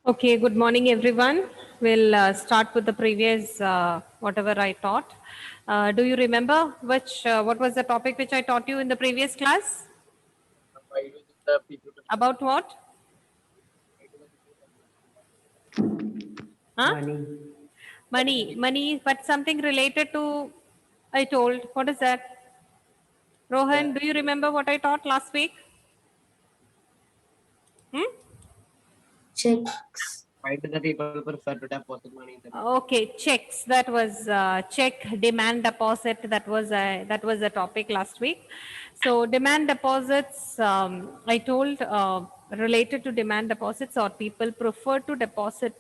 Okay, good morning, everyone. We'll start with the previous whatever I taught. Do you remember what was the topic which I taught you in the previous class? Why do the people About what? Huh? Money. Money, but something related to, I told. What is that? Rohan, do you remember what I taught last week? Hmm? Checks. why do the people prefer to deposit money in the bank? Okay, checks. That was check demand deposit. That was a topic last week. So demand deposits. I told related to demand deposits, or people prefer to deposit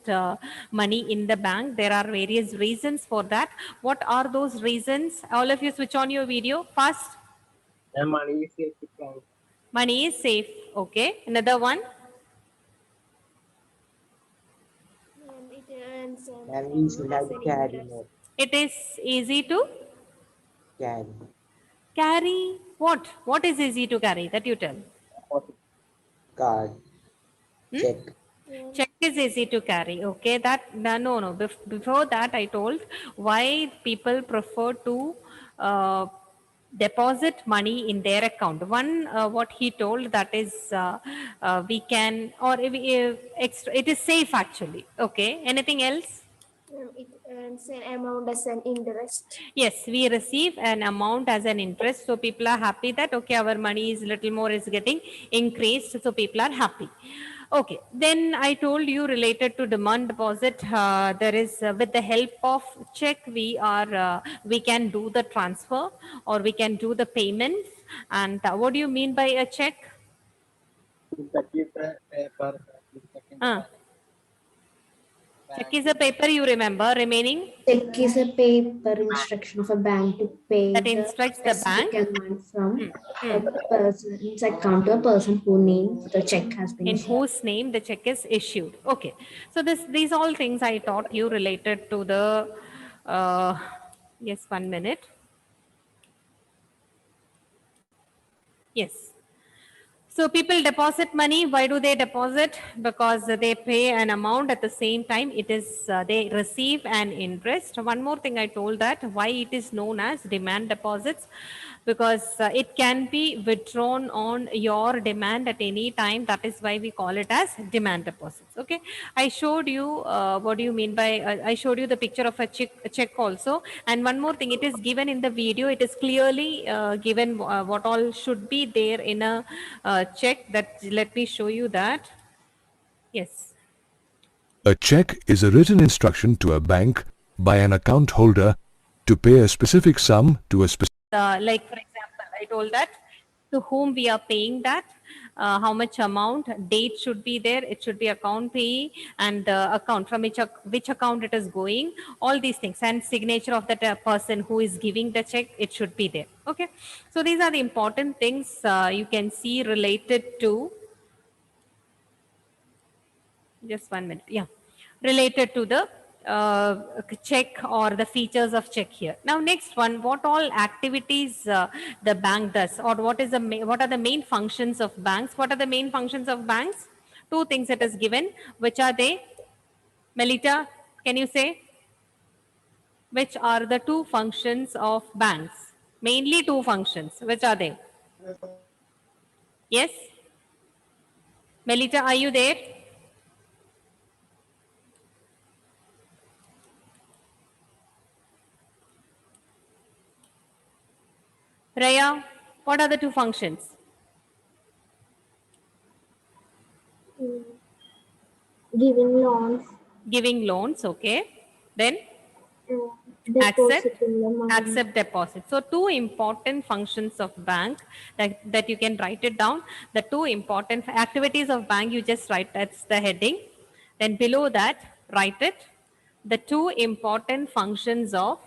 money in the bank. There are various reasons for that. What are those reasons? All of you, switch on your video fast. The money is safe to bank. Money is safe. Okay. Another one. And it earns an And we should amount have as an carry interest. more. It is easy to Carry. carry. What? What is easy to carry? That you tell. Deposit. Card. Hmm? Check. And Check is easy to carry. Okay, no. Before that, I told why people prefer to deposit money in their account. One, what he told, that is we can, or extra, it is safe actually. Okay, anything else? it earns an amount as an interest. Yes, we receive an amount as an interest. So people are happy that, okay, our money is little more is getting increased. So people are happy. Okay, then I told you related to demand deposit, there is with the help of check, we can do the transfer, or we can do the payments. And what do you mean by a check? That is the paper in the Uh, bank. check is a paper, you remember remaining, Check is a paper instruction of a bank to pay that the instructs the specific bank. amount from Hmm. a person's account to a person whose name the check has been In issued. whose name the check is issued. Okay, so these all things I taught you related to the yes, 1 minute. Yes. So people deposit money. Why do they deposit? Because they pay an amount, at the same time it is they receive an interest. One more thing I told, that why it is known as demand deposits, because it can be withdrawn on your demand at any time. That is why we call it as demand deposits. Okay, I showed you what do you mean by I showed you the picture of a check also. And one more thing, it is given in the video. It is clearly given what all should be there in a check. That, let me show you that. Yes. A check is a written instruction to a bank by an account holder to pay a specific sum to a specific. Like for example, I told that to whom we are paying that, how much amount, date should be there, it should be account payee, and the account from which account it is going, all these things, and signature of that person who is giving the check, it should be there. Okay, so these are the important things you can see related to, just 1 minute, yeah, related to the check, or the features of check here. Now next one, what all activities the bank does, or what are the main functions of banks? What are the main functions of banks? Two things it is given. Which are they? Melita, can you say which are the two functions of banks? Mainly two functions. Which are they? Yes, Melita, are you there? Raya, what are the two functions? Giving loans, Giving loans, okay. Then accept, depositing the money. accept deposit. So two important functions of bank, that you can write it down. The two important activities of bank, you just write, that's the heading. Then below that, write it. The two important functions of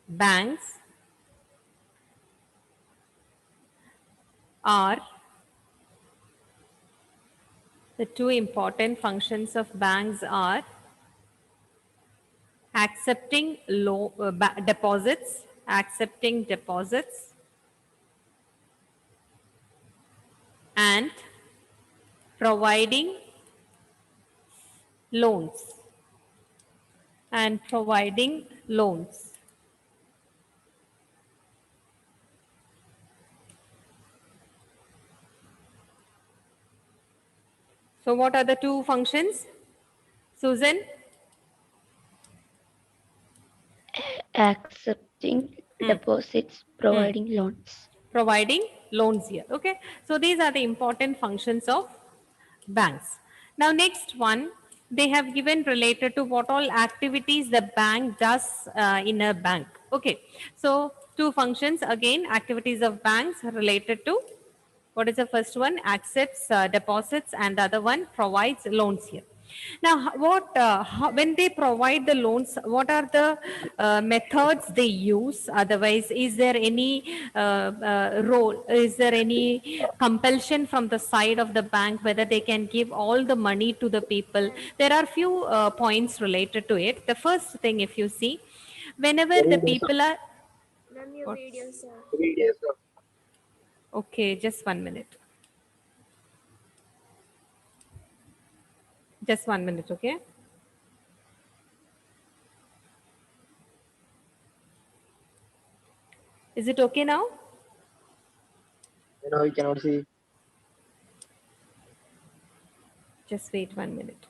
banks are the two important functions of banks are accepting deposits, and providing loans. And providing loans. So what are the two functions? Susan? Accepting deposits, providing loans. Providing loans here. Okay. So these are the important functions of banks. Now next one, they have given related to what all activities the bank does in a bank. Okay. So two functions again, activities of banks related to what is the first one? Accepts deposits, and the other one provides loans here. Now, when they provide the loans, what are the methods they use? Otherwise, is there any role? Is there any compulsion from the side of the bank whether they can give all the money to the people? There are few points related to it. The first thing, if you see, whenever the people are None your What? videos, sir. 3 days of okay, just 1 minute. Just 1 minute, okay? Is it okay now? we cannot see. Just wait 1 minute.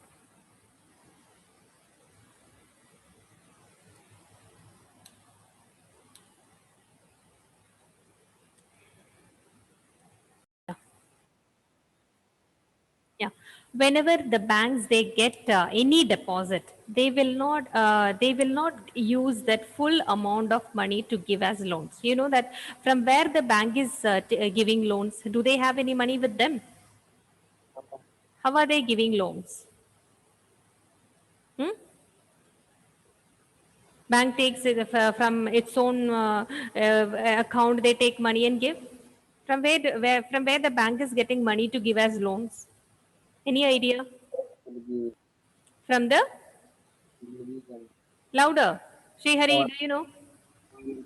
Yeah. Whenever the banks they get any deposit, they will not use that full amount of money to give as loans. You know that from where the bank is giving loans, do they have any money with them? How are they giving loans? Hmm? Bank takes it from its own account. They take money and give. From where the bank is getting money to give as loans? Any idea? From the louder. Srihari, do you know?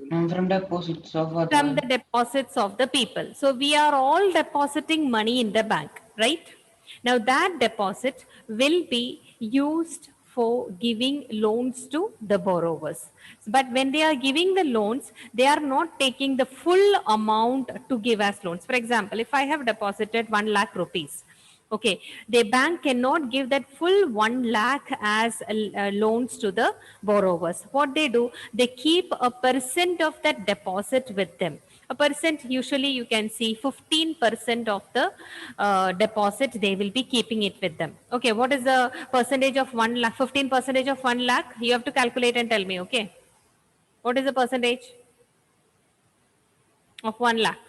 From deposits of other. From the deposits of the people. So we are all depositing money in the bank, right? Now that deposit will be used for giving loans to the borrowers. But when they are giving the loans, they are not taking the full amount to give as loans. For example, if I have deposited 1 lakh rupees, okay, the bank cannot give that full 1 lakh as loans to the borrowers. What they do, they keep a percent of that deposit with them. A percent, usually you can see 15% of the deposit, they will be keeping it with them. Okay, what is the percentage of 1 lakh? 15% of 1 lakh? You have to calculate and tell me, okay? What is the percentage of 1 lakh?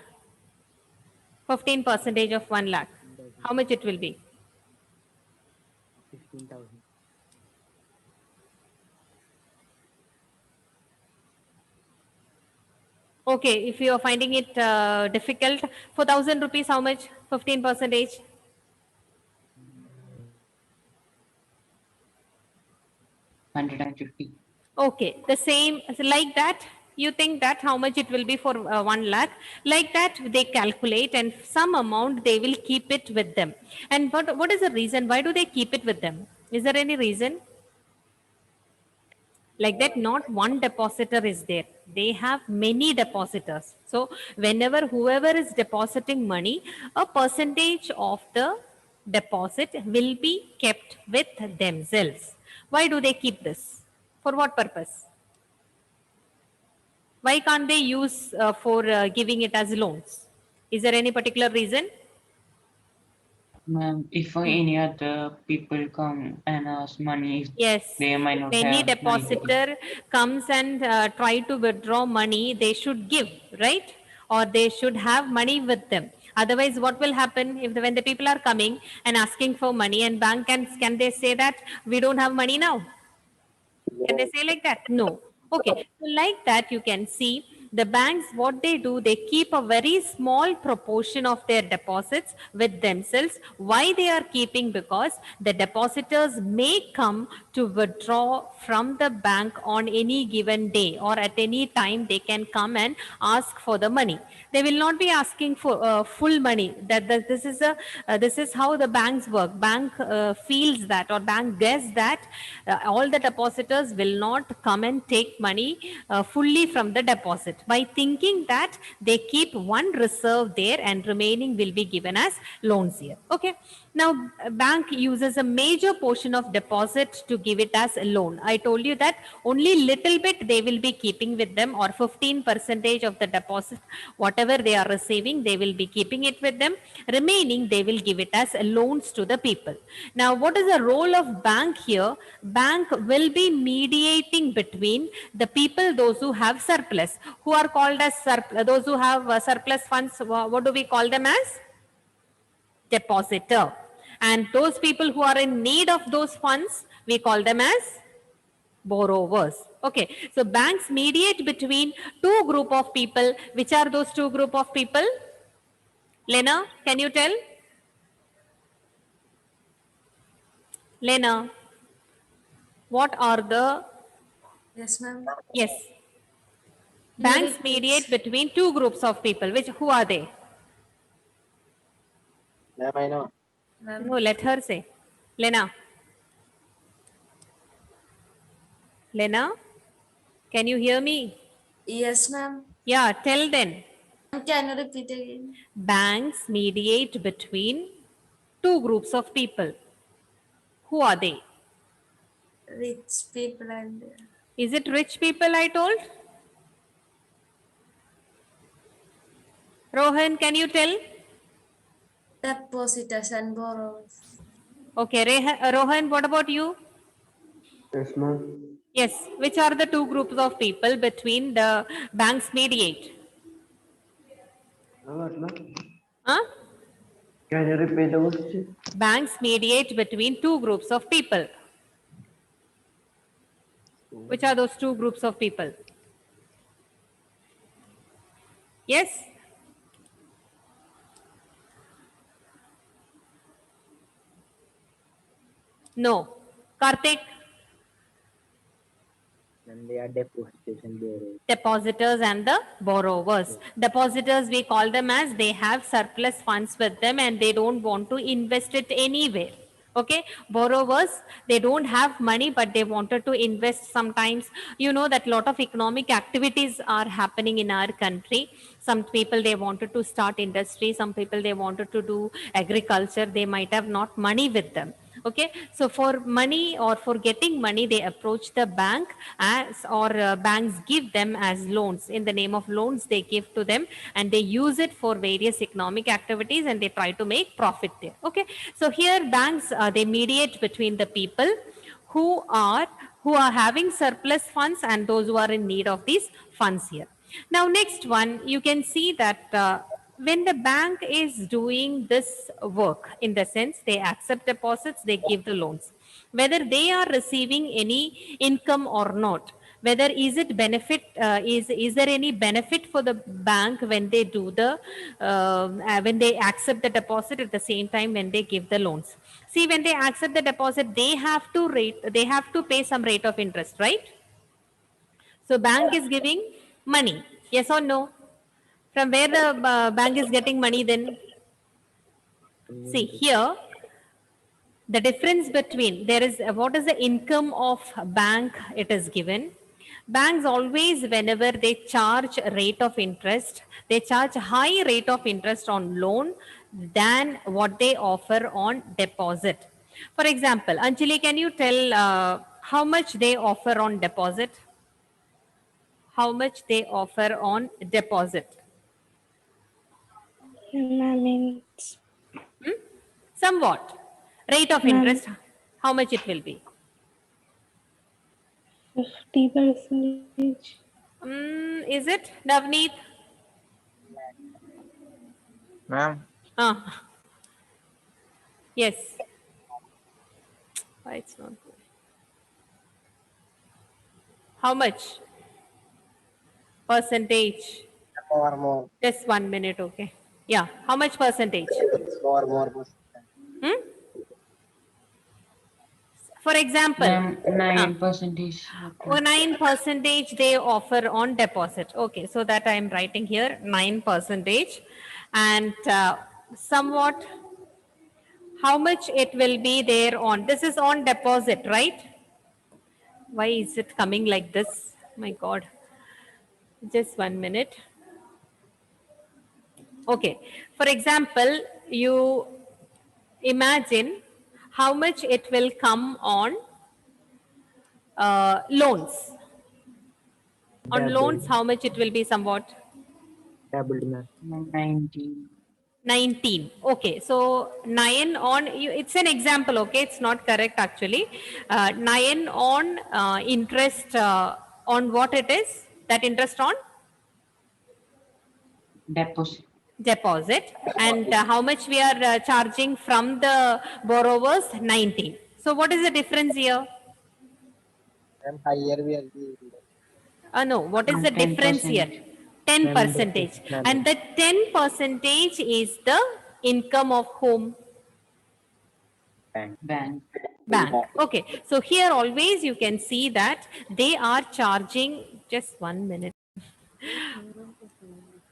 15% of 1 lakh. How much it will be? 16,000. Okay, if you are finding it difficult, for 1,000 rupees, how much? 15%? 150. Okay, the same, like that, you think that how much it will be for 1 lakh? Like that, they calculate and some amount they will keep it with them. And what is the reason? Why do they keep it with them? Is there any reason? Like that, not one depositor is there. They have many depositors. So whenever whoever is depositing money, a percentage of the deposit will be kept with themselves. Why do they keep this? For what purpose? Why can't they use for giving it as loans? Is there any particular reason? If any other people come and ask money, Yes. they might not If any have money. depositor comes and try to withdraw money, they should give, right? Or they should have money with them. Otherwise, what will happen if when the people are coming and asking for money and bank can they say that we don't have money now? Can they say like that? No. Okay. So like that, you can see The banks, what they do, they keep a very small proportion of their deposits with themselves. Why they are keeping? Because the depositors may come to withdraw from the bank on any given day, or at any time they can come and ask for the money. They will not be asking for full money. This is how the banks work. Bank feels that, or bank guess that all the depositors will not come and take money fully from the deposit, by thinking that they keep one reserve there and remaining will be given as loans here. Okay. Now, bank uses a major portion of deposit to give it as a loan. I told you that only little bit they will be keeping with them, or 15% of the deposit, whatever they are receiving, they will be keeping it with them. Remaining, they will give it as loans to the people. Now, what is the role of bank here? Bank will be mediating between the people, those who have surplus, who are called as those who have surplus funds. What do we call them as? Depositor. And those people who are in need of those funds, we call them as borrowers. Okay. So banks mediate between two group of people. Which are those two group of people? Lena, can you tell? Lena, what are the? Yes, ma'am. Yes. Banks mediate between two groups of people. Who are they? Ma'am, I know. Ma'am. No, let her say. Lena. Lena, can you hear me? Yes, ma'am. Yeah, tell then. Can you repeat again? Banks mediate between two groups of people. Who are they? Rich people and Is it rich people I told? Rohan, can you tell? depositors and borrowers. Okay, Rohan, what about you? Yes, ma'am. Yes, which are the two groups of people between the banks mediate? Huh? Can you repeat the question? Banks mediate between two groups of people. Which are those two groups of people? Yes? No. Karthik? And they are depositors and borrowers. Depositors and the borrowers. Depositors, we call them as they have surplus funds with them and they don't want to invest it anywhere. Okay. Borrowers, they don't have money, but they wanted to invest sometimes. You know that lot of economic activities are happening in our country. Some people, they wanted to start industry. Some people, they wanted to do agriculture. They might have not money with them. Okay. So for money, or for getting money, they approach the bank banks give them as loans. In the name of loans, they give to them and they use it for various economic activities and they try to make profit there. Okay. So here banks, they mediate between the people who are having surplus funds and those who are in need of these funds here. Now, next one, you can see that when the bank is doing this work, in the sense they accept deposits, they give the loans, whether they are receiving any income or not, whether is it benefit, is there any benefit for the bank when they do when they accept the deposit at the same time when they give the loans. See, when they accept the deposit, they have to pay some rate of interest, right? So bank is giving money, yes or no? From where the bank is getting money then? See here, the difference between, there is, what is the income of bank it is given. Banks always, whenever they charge rate of interest, they charge high rate of interest on loan than what they offer on deposit. For example, Anjali, can you tell how much they offer on deposit? How much they offer on deposit? Means Somewhat. Rate of Ma'am. interest, how much it will be? 50%. Is it, Navneet? Ma'am. Yes. Why it's not good? How much? Percentage. More. Just 1 minute, okay. Yeah, how much percentage? More. Hmm? For example, Ma'am, 9%. 9% they offer on deposit. Okay, so that I am writing here 9%, and somewhat how much it will be there on. This is on deposit, right? Why is it coming like this? My God. Just 1 minute. Okay. For example, you imagine how much it will come on loans. On loans, how much it will be somewhat? Doubled, ma'am. 19. 19. Okay, so 9 on, it's an example, okay, it's not correct actually. 9 on interest on what it is? That interest on? Deposit. Deposit. And how much we are charging from the borrowers? 19. So what is the difference here? And higher we are the No, what is the 10%. difference here? 10 percentage. And the 10 percentage is the income of whom? Bank. Bank. Okay, so here always you can see that they are charging, just 1 minute.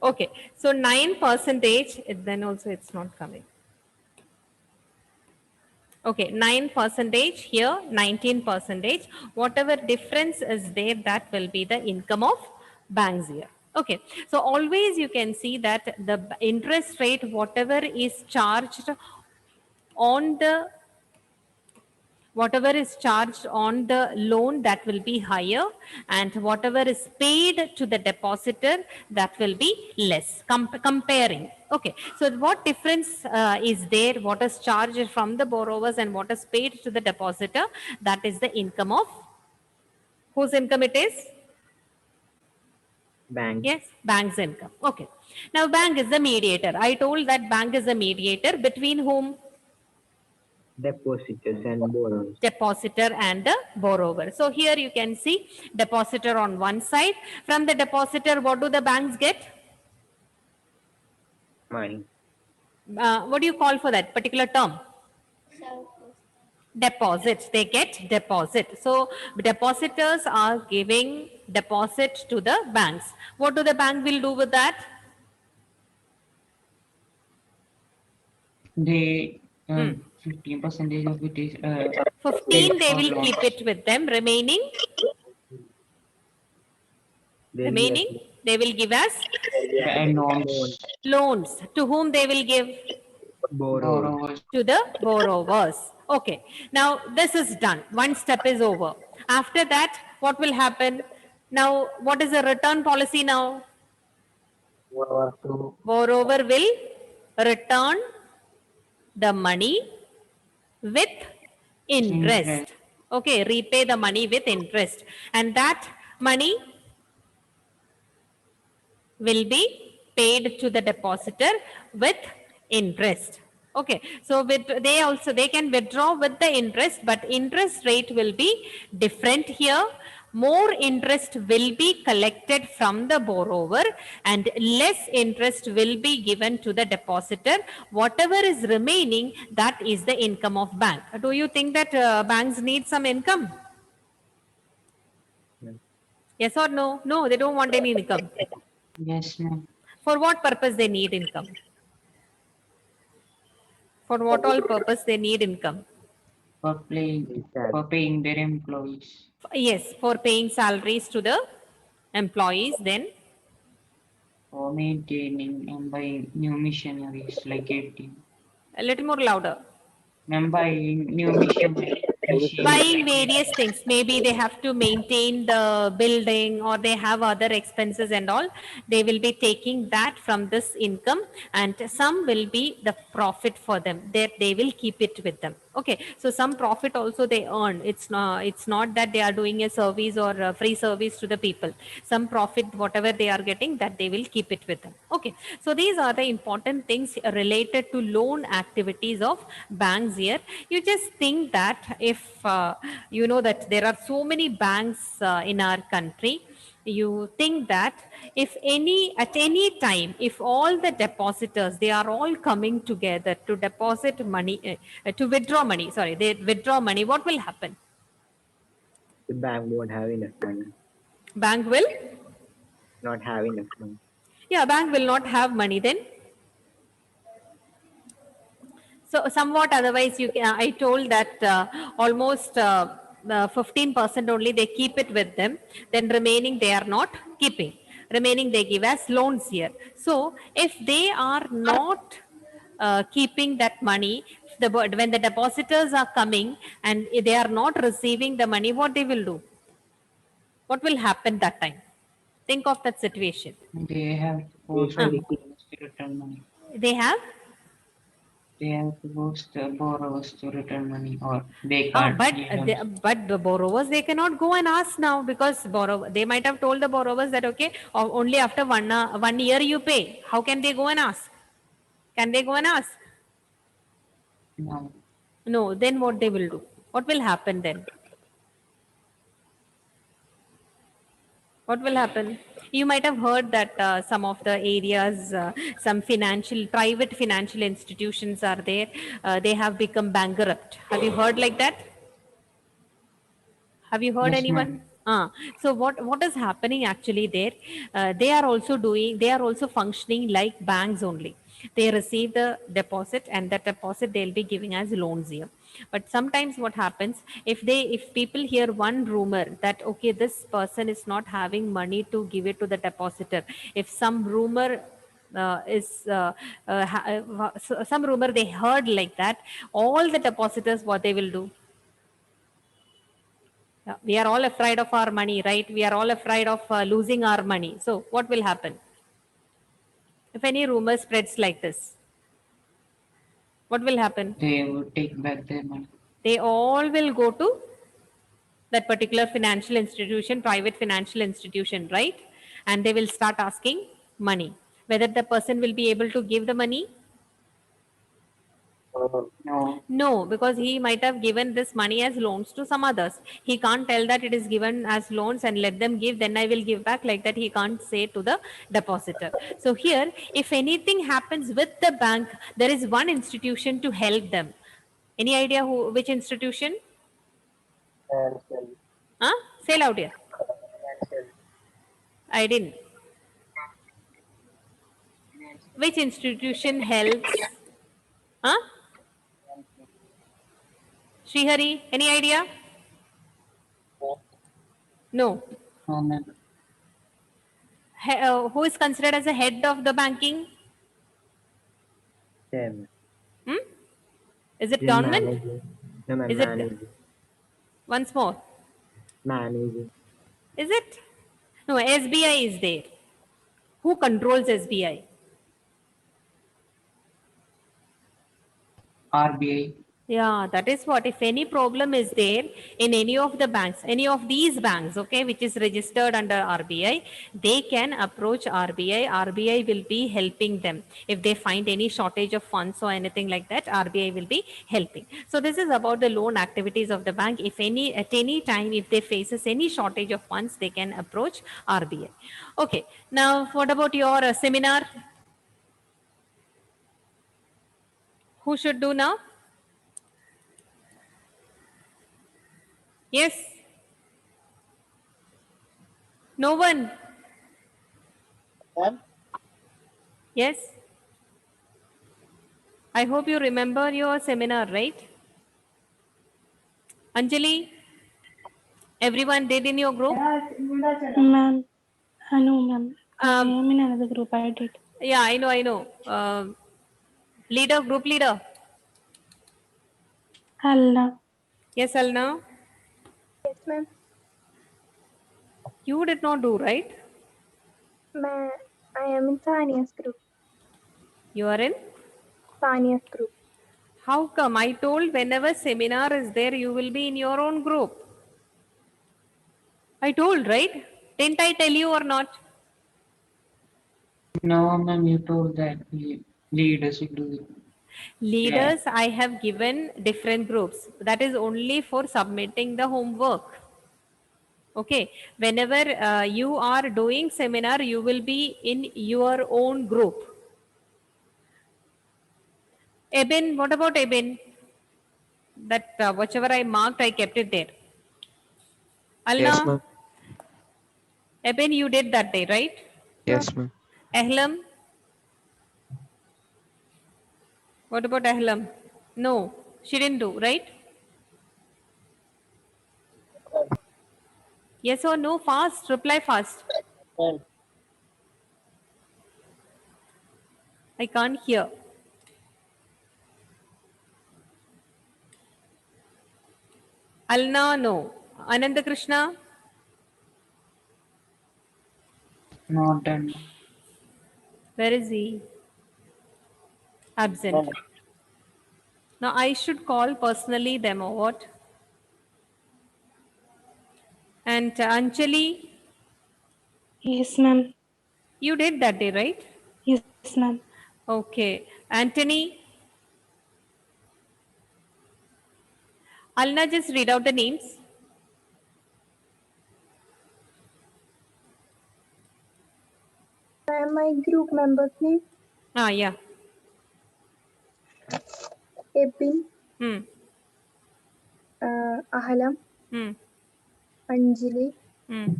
Okay, so 9%, then also it's not coming. Okay, 9% here, 19%. Whatever difference is there, that will be the income of banks here. Okay, so always you can see that the interest rate, whatever is charged on the loan, that will be higher, and whatever is paid to the depositor, that will be less. Comparing. Okay, so what difference is there? What is charged from the borrowers and what is paid to the depositor? That is the income of whose income it is? bank. Yes, bank's income. Okay. Now bank is the mediator. I told that bank is the mediator between whom? Depositors and borrowers. Depositor and the borrower. So here you can see depositor on one side. From the depositor, what do the banks get? Money. What do you call for that particular term? Deposits. They get deposit. So depositors are giving deposit to the banks. What do the bank will do with that? They 15% of it is 15 they for will loans. keep it with them. Remaining they will give us And loans. loans. To whom they will give? Borrowers. To the borrowers. Okay. Now this is done. One step is over. After that, what will happen? Now, what is the return policy now? Borrower to Borrower will return the money with interest. Interest. Okay, repay the money with interest. And that money will be paid to the depositor with interest. Okay, so they can withdraw with the interest, but interest rate will be different here. More interest will be collected from the borrower and less interest will be given to the depositor. Whatever is remaining, that is the income of bank. Do you think that banks need some income? Yes or no? No, they don't want any income. Yes, ma'am. For what purpose they need income? For what all purpose they need income? For paying their employees. Yes, for paying salaries to the employees, then For maintaining and buying new machineries like ATM. a little more louder. Ma'am, buying new machineries. Buying various things. Maybe they have to maintain the building or they have other expenses and all. They will be taking that from this income and some will be the profit for them. They will keep it with them. Okay. So some profit also they earn. It's not that they are doing a service or a free service to the people. Some profit, whatever they are getting, that they will keep it with them. Okay. So these are the important things related to loan activities of banks here. You just think that if you know that there are so many banks in our country, you think that if at any time, if all the depositors, they are all coming together to deposit money, to withdraw money, sorry, they withdraw money, what will happen? The bank won't have enough money. Bank will? Not have enough money. Yeah, bank will not have money then. So somewhat otherwise, I told that almost 15% only they keep it with them. Then remaining they are not keeping. Remaining they give as loans here. So if they are not keeping that money, when the depositors are coming and they are not receiving the money, what they will do? What will happen that time? Think of that situation. They have to force the borrowers to return money. They have? They have to force the borrowers to return money, or they can't. But the borrowers, they cannot go and ask now, because they might have told the borrowers that, okay, only after 1 year you pay. How can they go and ask? Can they go and ask? No. No, then what they will do? What will happen then? What will happen? You might have heard that some of the areas, some private financial institutions are there. They have become bankrupt. Have you heard like that? Have you heard Yes, anyone? So what is happening actually there? They are also functioning like banks only. They receive the deposit, and that deposit they'll be giving as loans here. But sometimes what happens, if people hear one rumor that, okay, this person is not having money to give it to the depositor, if some rumor some rumor they heard like that, all the depositors, what they will do? We are all afraid of our money, right? We are all afraid of losing our money. So what will happen? If any rumor spreads like this, what will happen? They would take back their money. They all will go to that particular financial institution, private financial institution, right? And they will start asking money. Whether the person will be able to give the money? No. No, because he might have given this money as loans to some others. He can't tell that it is given as loans and let them give, then I will give back, like that he can't say to the depositor. So here, if anything happens with the bank, there is one institution to help them. Any idea which institution? Huh? Say loud here. I didn't. Which institution helps? Huh? Srihari, any idea? No. No, ma'am. Who is considered as a head of the banking? Same. Is it government? No, ma'am. Is it once more? Managing. Is it? No, SBI is there. Who controls SBI? RBI. Yeah, that is what. If any problem is there in any of the banks, any of these banks, okay, which is registered under RBI, they can approach RBI. RBI will be helping them. If they find any shortage of funds or anything like that, RBI will be helping. So this is about the loan activities of the bank. If at any time, if they faces any shortage of funds, they can approach RBI. Okay. Now, what about your seminar? Who should do now? Yes? No one? Yes? I hope you remember your seminar, right? Anjali? Everyone did in your group? Ma'am, I know, ma'am. I am in another group. I did. Yeah, I know. Leader, group leader? Alna. Yes, Alna? Yes, ma'am. You did not do, right? Ma'am, I am in Tania's group. You are in? Tania's group. How come? I told whenever seminar is there, you will be in your own group. I told, right? Didn't I tell you or not? No, ma'am, you told that the leaders should do it. Leaders, I have given different groups. That is only for submitting the homework. Okay. Whenever you are doing seminar, you will be in your own group. Eben, what about Eben? That whatever I marked, I kept it there. Alna, Yes, ma'am. Eben, you did that day, right? Yes, ma'am. Ahlam, what about Ahlam? No, she didn't do, right? Yes or no? Fast, reply fast. Ma'am. I can't hear. Alna, no. Ananda Krishna, Not done. where is he? Absent. Ma'am. Now I should call personally them or what? And Anjali, Yes, ma'am. you did that day, right? Yes, ma'am. Okay. Anthony, Alna, just read out the names. My group member, please. Ah, yeah. Ebin, Hmm. Ahalam, Hmm. Anjali, Hmm.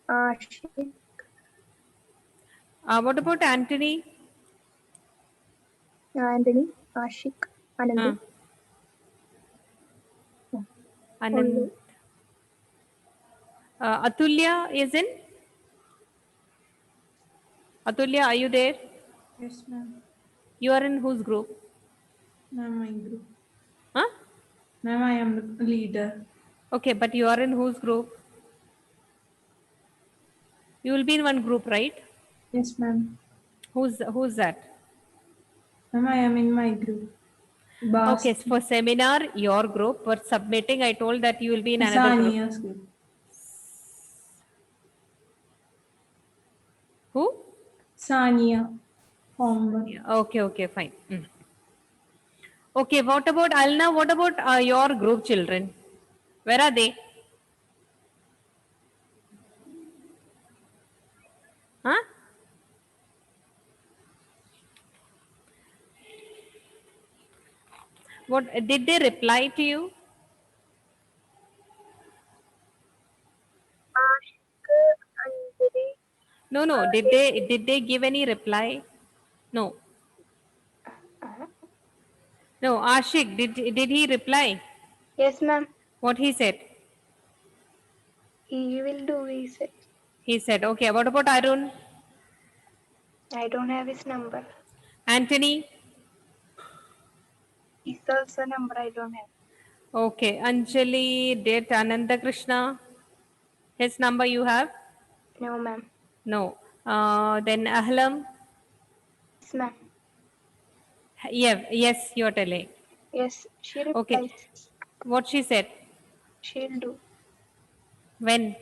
Ashik, What about Anthony? Anthony, Ashik, Anand. Anand. Atulya is in? Atulya, are you there? Yes, ma'am. You are in whose group? Ma'am, my group. Huh? Ma'am, I am the leader. Okay, but you are in whose group? You will be in one group, right? Yes, ma'am. Who's that? Ma'am, I am in my group. Boss. Okay, for seminar, your group. For submitting, I told that you will be in another group. Sania's group. Who? Sania. Homework. Okay, okay, fine. Okay, what about Alna? What about your group children? Where are they? Huh? What did they reply to you? No, no. Did they give any reply? No. No, Ashik, did he reply? Yes, ma'am. What he said? He will do, he said. He said, okay. What about Arun? I don't have his number. Anthony? His also number I don't have. Okay. Anjali, did Ananda Krishna? His number you have? No, ma'am. No. Then Ahlam? Yes, ma'am. Yeah, yes, you're telling. Yes, she Okay. replies. What she said? She'll do. When?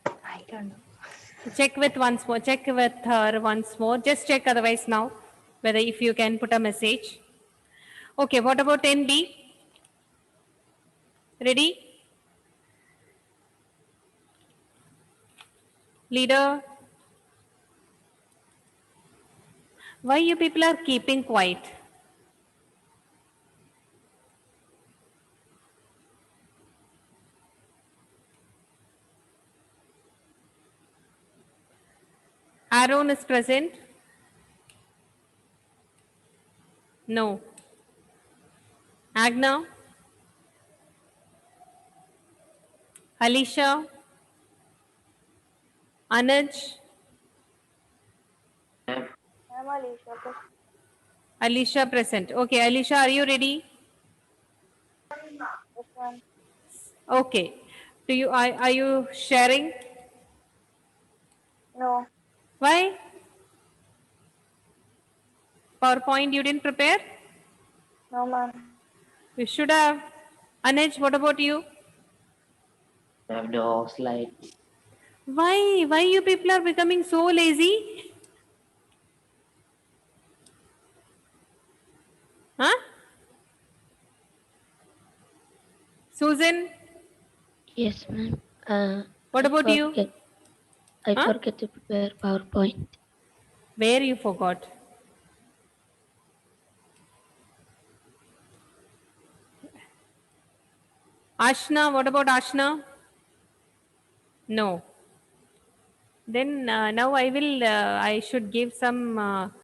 I don't know. Check with once more. Check with her once more. Just check otherwise now whether if you can put a message. Okay, what about 10B? Ready? Leader? Why you people are keeping quiet? Aaron is present? No. Agna? Alicia? Anuj? Alicia present. Okay, Alicia, are you ready? Okay. Are you sharing? No. Why? PowerPoint you didn't prepare? No, ma'am. You should have. Anuj, what about you? I have no slide. Why? Why you people are becoming so lazy? Huh? Susan? Yes, ma'am. What about you? I Huh? forget to prepare PowerPoint. Where you forgot? Ashna, what about Ashna? No. Then now I should give some